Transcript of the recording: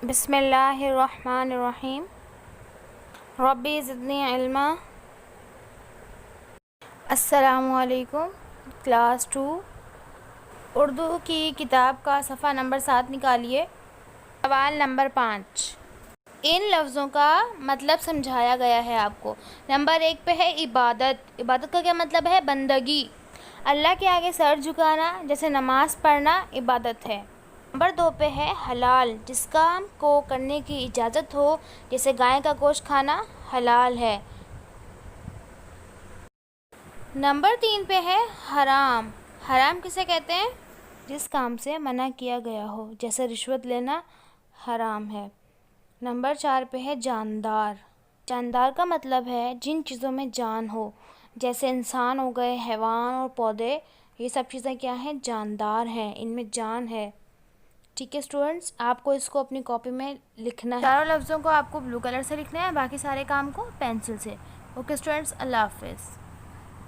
بسم اللہ الرحمن الرحیم. ربی زدنی علما. السلام علیکم. کلاس 2 اردو کی کتاب کا صفحہ نمبر 7 نکالیے. سوال نمبر 5. ان لفظوں کا مطلب سمجھایا گیا ہے آپ کو. نمبر 1 پہ ہے عبادت. عبادت کا کیا مطلب ہے؟ بندگی. اللہ کے آگے سر جھکانا جیسے نماز پڑھنا عبادت ہے. نمبر 2 پہ ہے حلال. جس کام کو کرنے کی اجازت ہو جیسے گائے کا گوشت کھانا حلال ہے. نمبر 3 پہ ہے حرام. حرام کسے کہتے ہیں؟ جس کام سے منع کیا گیا ہو جیسے رشوت لینا حرام ہے. نمبر 4 پہ ہے جاندار. جاندار کا مطلب ہے جن چیزوں میں جان ہو جیسے انسان ہو گئے، حیوان اور پودے. یہ سب چیزیں کیا ہیں؟ جاندار ہیں، ان میں جان ہے. ٹھیک ہے اسٹوڈنٹس، آپ کو اس کو اپنی کاپی میں لکھنا ہے. چاروں لفظوں کو آپ کو بلو کلر سے لکھنا ہے، باقی سارے کام کو پینسل سے. اوکے اسٹوڈنٹس، اللہ حافظ.